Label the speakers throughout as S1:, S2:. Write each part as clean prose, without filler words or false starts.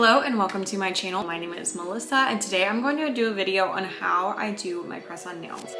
S1: Hello and welcome to my channel. My name is Melissa and today I'm going to do a video on how I do my press-on nails.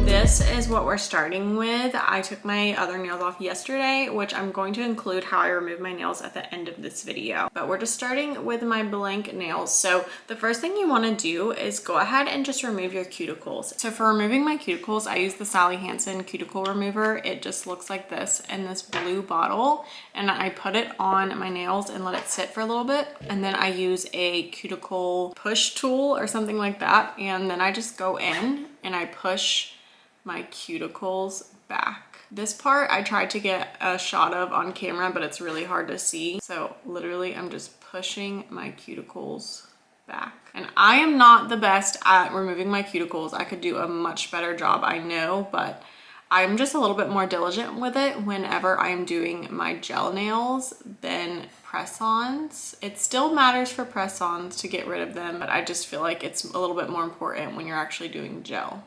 S1: This is what we're starting with. I took my other nails off yesterday, which I'm going to include how I remove my nails at the end of this video. But we're just starting with my blank nails. So the first thing you want to do is go ahead and just remove your cuticles. So for removing my cuticles, I use the Sally Hansen cuticle remover. It just looks like this in this blue bottle. And I put it on my nails and let it sit for a little bit. And then I use a cuticle push tool or something like that. And then I just go in and I push my cuticles back. This part I tried to get a shot of on camera, but it's really hard to see. So literally I'm just pushing my cuticles back. And I am not the best at removing my cuticles. I could do a much better job, I know, but I'm just a little bit more diligent with it whenever I'm doing my gel nails than press-ons. It still matters for press-ons to get rid of them, but I just feel like it's a little bit more important when you're actually doing gel.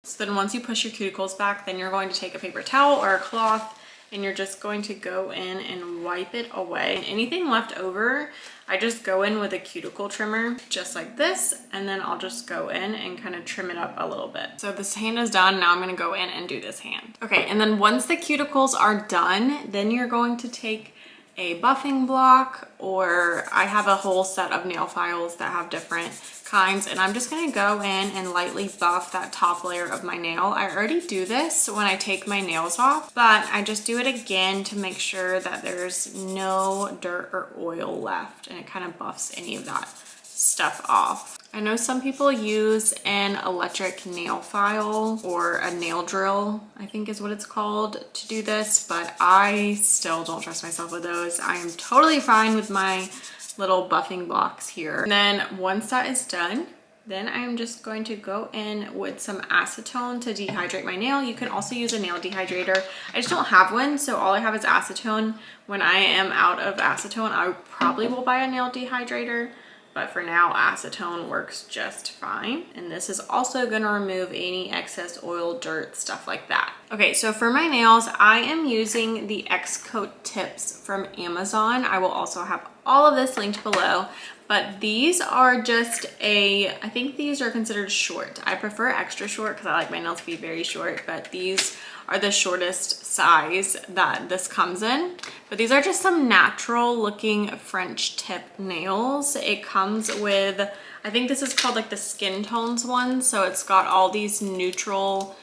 S1: So then once you push your cuticles back, then you're going to take a paper towel or a cloth and you're just going to go in and wipe it away. And anything left over, I just go in with a cuticle trimmer just like this, and then I'll just go in and kind of trim it up a little bit. So this hand is done. Now I'm going to go in and do this hand. Okay, and then once the cuticles are done, then you're going to take a buffing block, or I have a whole set of nail files that have different kinds, and I'm just going to go in and lightly buff that top layer of my nail. I already do this when I take my nails off, but I just do it again to make sure that there's no dirt or oil left, and it kind of buffs any of that stuff off. I know some people use an electric nail file or a nail drill, I think is what it's called, to do this, but I still don't trust myself with those. I am totally fine with my little buffing blocks here. And then once that is done, then I'm just going to go in with some acetone to dehydrate my nail. You can also use a nail dehydrator. I just don't have one, so all I have is acetone. When I am out of acetone, I probably will buy a nail dehydrator. But for now, acetone works just fine. And this is also gonna remove any excess oil, dirt, stuff like that. Okay, so for my nails, I am using the X-Coat tips from Amazon. I will also have all of this linked below, but these are just I think these are considered short. I prefer extra short because I like my nails to be very short, but these are the shortest size that this comes in. But these are just some natural looking French tip nails. It comes with, I think this is called like the skin tones one. So it's got all these neutral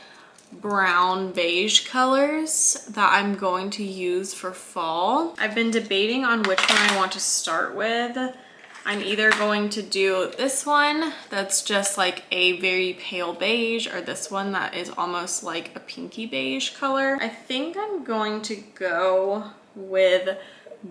S1: brown beige colors that I'm going to use for fall. I've been debating on which one I want to start with. I'm either going to do this one that's just like a very pale beige, or this one that is almost like a pinky beige color. I think I'm going to go with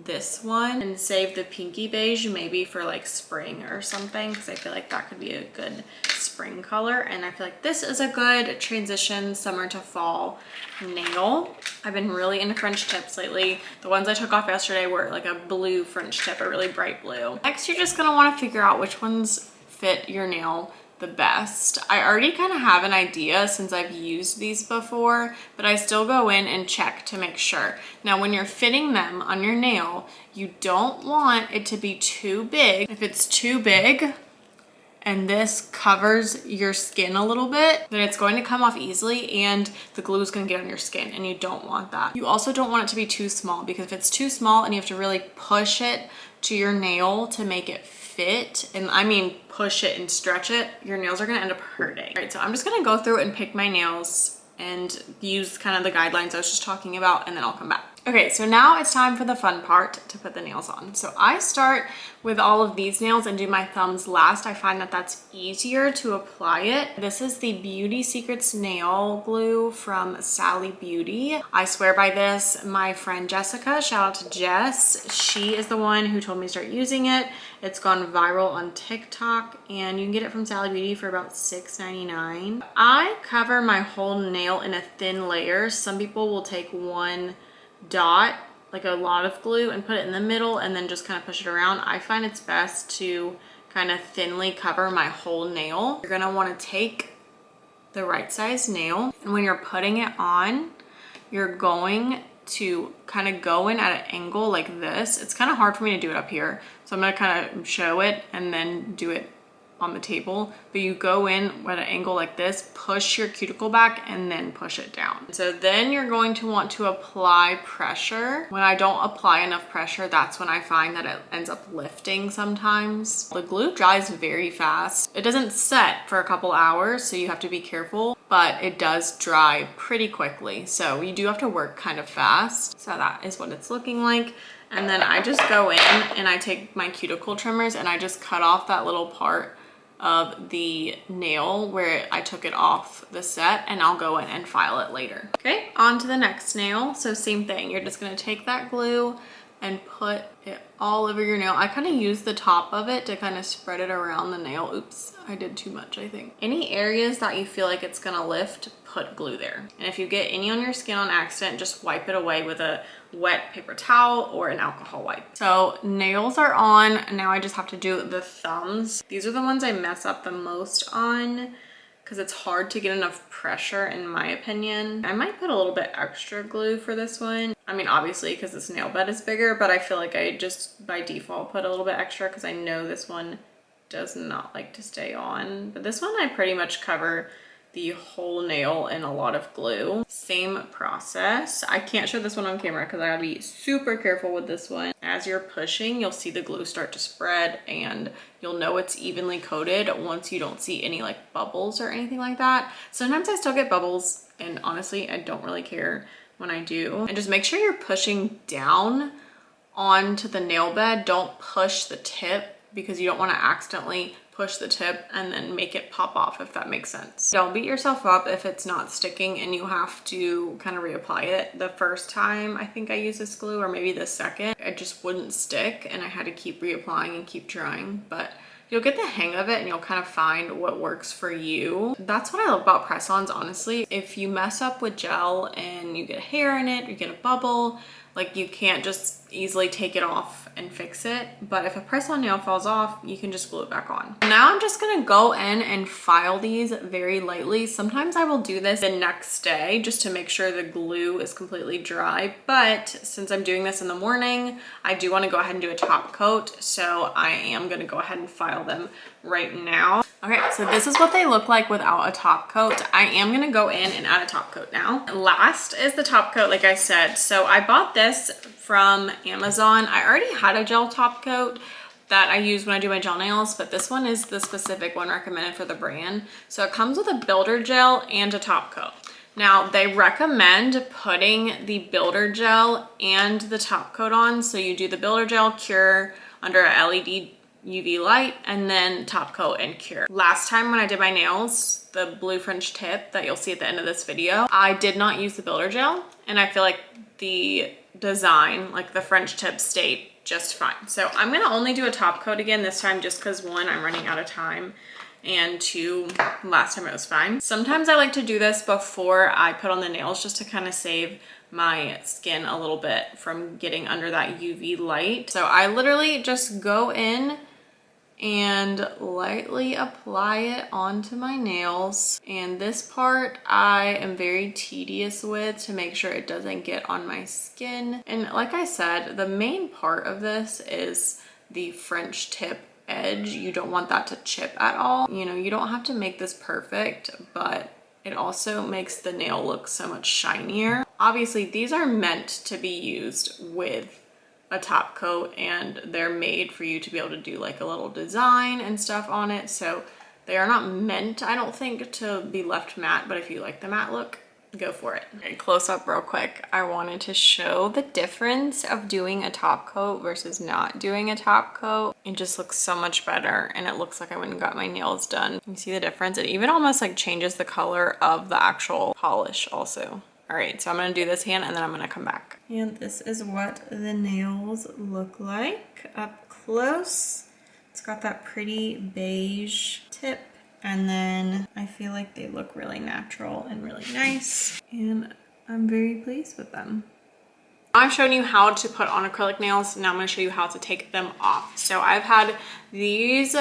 S1: this one and save the pinky beige maybe for like spring or something, because I feel like that could be a good spring color. And I feel like this is a good transition summer to fall nail. I've been really into French tips lately. The ones I took off yesterday were like a blue French tip, a really bright blue. Next, you're just gonna want to figure out which ones fit your nail the best. I already kind of have an idea since I've used these before, but I still go in and check to make sure. Now, when you're fitting them on your nail, you don't want it to be too big. If it's too big and this covers your skin a little bit, then it's going to come off easily and the glue is going to get on your skin, and you don't want that. You also don't want it to be too small, because if it's too small and you have to really push it to your nail to make it fit, and I mean push it and stretch it, your nails are gonna end up hurting. All right, so I'm just gonna go through and pick my nails and use kind of the guidelines I was just talking about, and then I'll come back. Okay, so now it's time for the fun part, to put the nails on. So I start with all of these nails and do my thumbs last. I find that that's easier to apply it. This is the Beauty Secrets nail glue from Sally Beauty. I swear by this. My friend Jessica, shout out to Jess, she is the one who told me to start using it. It's gone viral on TikTok, and you can get it from Sally Beauty for about $6.99. I cover my whole nail in a thin layer. Some people will take one dot, like a lot of glue, and put it in the middle and then just kind of push it around. I find it's best to kind of thinly cover my whole nail. You're gonna want to take the right size nail, and when you're putting it on, you're going to kind of go in at an angle like this. It's kind of hard for me to do it up here, so I'm gonna kind of show it and then do it on the table. But you go in at an angle like this, push your cuticle back, and then push it down. So then you're going to want to apply pressure. When I don't apply enough pressure, that's when I find that it ends up lifting sometimes. The glue dries very fast. It doesn't set for a couple hours, so you have to be careful, but it does dry pretty quickly. So you do have to work kind of fast. So that is what it's looking like. And then I just go in and I take my cuticle trimmers and I just cut off that little part of the nail where I took it off the set, and I'll go in and file it later. Okay, on to the next nail. So same thing, you're just gonna take that glue and put it all over your nail. I kind of use the top of it to kind of spread it around the nail. Oops, I did too much, I think. Any areas that you feel like it's gonna lift, put glue there. And if you get any on your skin on accident, just wipe it away with a wet paper towel or an alcohol wipe. So nails are on. Now I just have to do the thumbs. These are the ones I mess up the most on because it's hard to get enough pressure, in my opinion. I might put a little bit extra glue for this one. I mean, obviously because this nail bed is bigger, but I feel like I just by default put a little bit extra because I know this one does not like to stay on. But this one I pretty much cover the whole nail in a lot of glue. Same process. I can't show this one on camera because I gotta be super careful with this one. As you're pushing, you'll see the glue start to spread and you'll know it's evenly coated once you don't see any like bubbles or anything like that. Sometimes I still get bubbles, and honestly, I don't really care when I do. And just make sure you're pushing down onto the nail bed. Don't push the tip because you don't want to accidentally push the tip and then make it pop off, if that makes sense. Don't beat yourself up if it's not sticking and you have to kind of reapply it. The first time I think I used this glue, or maybe the second, it just wouldn't stick and I had to keep reapplying and keep trying. But you'll get the hang of it and you'll kind of find what works for you. That's what I love about press-ons, honestly. If you mess up with gel and you get hair in it, you get a bubble, like you can't just easily take it off and fix it. But if a press-on nail falls off, you can just glue it back on. Now I'm just gonna go in and file these very lightly. Sometimes I will do this the next day just to make sure the glue is completely dry. But since I'm doing this in the morning, I do wanna go ahead and do a top coat. So I am gonna go ahead and file them right now. Okay, so this is what they look like without a top coat. I am gonna go in and add a top coat now. Last is the top coat, like I said. So I bought this from Amazon. I already had a gel top coat that I use when I do my gel nails, but this one is the specific one recommended for the brand. So it comes with a builder gel and a top coat. Now they recommend putting the builder gel and the top coat on. So you do the builder gel, cure under a LED UV light, and then top coat and cure. Last time when I did my nails, the blue French tip that you'll see at the end of this video, I did not use the builder gel, and I feel like the design, like the French tip, stayed just fine. So I'm gonna only do a top coat again this time just because one, I'm running out of time, and two, last time it was fine. Sometimes I like to do this before I put on the nails just to kind of save my skin a little bit from getting under that UV light. So I literally just go in and lightly apply it onto my nails. And this part I am very tedious with to make sure it doesn't get on my skin. And like I said, the main part of this is the French tip edge. You don't want that to chip at all. You know, you don't have to make this perfect, but it also makes the nail look so much shinier. Obviously, these are meant to be used with a top coat, and they're made for you to be able to do like a little design and stuff on it. So they are not meant, I don't think, to be left matte, but if you like the matte look, go for it. Okay, close up real quick. I wanted to show the difference of doing a top coat versus not doing a top coat. It just looks so much better, and it looks like I went and got my nails done. You see the difference? It even almost like changes the color of the actual polish also. All right, so I'm gonna do this hand and then I'm gonna come back. And this is what the nails look like up close. It's got that pretty beige tip, and then I feel like they look really natural and really nice, and I'm very pleased with them. I've shown you how to put on acrylic nails. Now I'm gonna show you how to take them off. So I've had these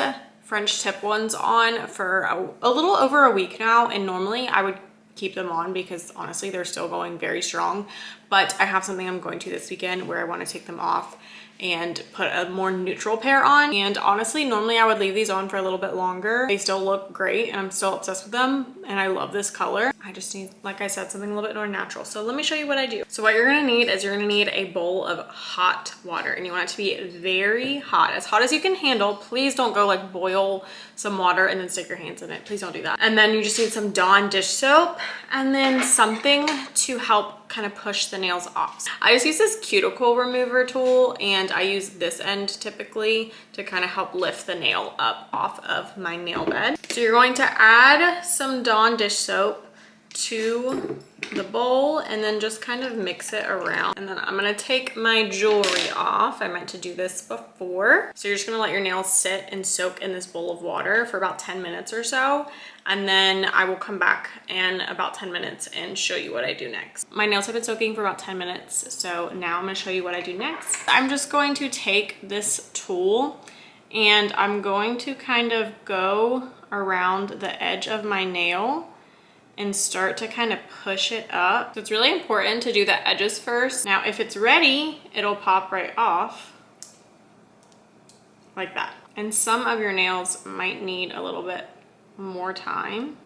S1: French tip ones on for a little over a week now, and normally I would keep them on because honestly they're still going very strong. But I have something I'm going to this weekend where I want to take them off and put a more neutral pair on. And honestly, normally I would leave these on for a little bit longer. They still look great and I'm still obsessed with them and I love this color. I just need, like I said, something a little bit more natural. So let me show you what I do. So what you're gonna need is you're gonna need a bowl of hot water, and you want it to be very hot as you can handle. Please don't go like boil some water and then stick your hands in it. Please don't do that. And then you just need some Dawn dish soap and then something to help kind of push the nails off. I just use this cuticle remover tool and I use this end typically to kind of help lift the nail up off of my nail bed. So you're going to add some Dawn dish soap to the bowl and then just kind of mix it around. And then I'm gonna take my jewelry off. I meant to do this before. So you're just gonna let your nails sit and soak in this bowl of water for about 10 minutes or so. And then I will come back in about 10 minutes and show you what I do next. My nails have been soaking for about 10 minutes. So now I'm gonna show you what I do next. I'm just going to take this tool and I'm going to kind of go around the edge of my nail and start to kind of push it up. So it's really important to do the edges first. Now, if it's ready, it'll pop right off like that. And some of your nails might need a little bit more time.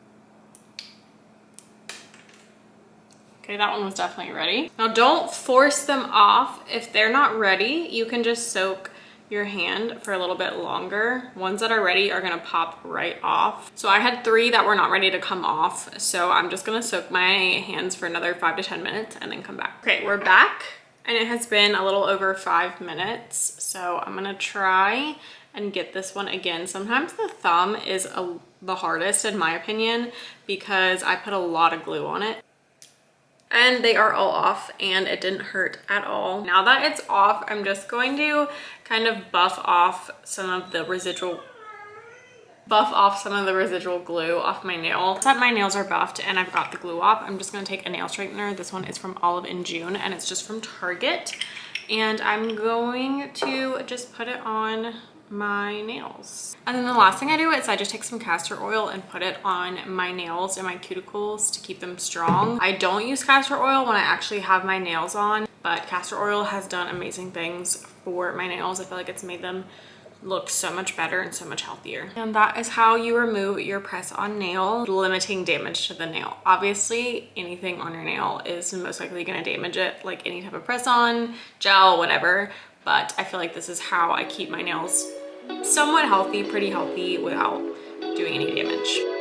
S1: Okay, that one was definitely ready. Now don't force them off. If they're not ready, you can just soak your hand for a little bit longer. Ones that are ready are gonna pop right off. So I had 3 that were not ready to come off. So I'm just gonna soak my hands for another 5 to 10 minutes and then come back. Okay, we're back and it has been a little over 5 minutes. So I'm gonna try and get this one again. Sometimes the thumb is the hardest in my opinion because I put a lot of glue on it. And they are all off and it didn't hurt at all. Now that it's off, I'm just going to kind of buff off some of the residual glue off my nail. Now that my nails are buffed and I've got the glue off, I'm just gonna take a nail straightener. This one is from Olive and June and it's just from Target. And I'm going to just put it on my nails. And then the last thing I do is I just take some castor oil and put it on my nails and my cuticles to keep them strong. I don't use castor oil when I actually have my nails on, but castor oil has done amazing things for my nails. I feel like it's made them look so much better and so much healthier. And that is how you remove your press-on nail, limiting damage to the nail. Obviously, anything on your nail is most likely gonna damage it, like any type of press-on, gel, whatever. But I feel like this is how I keep my nails somewhat healthy, pretty healthy, without doing any damage.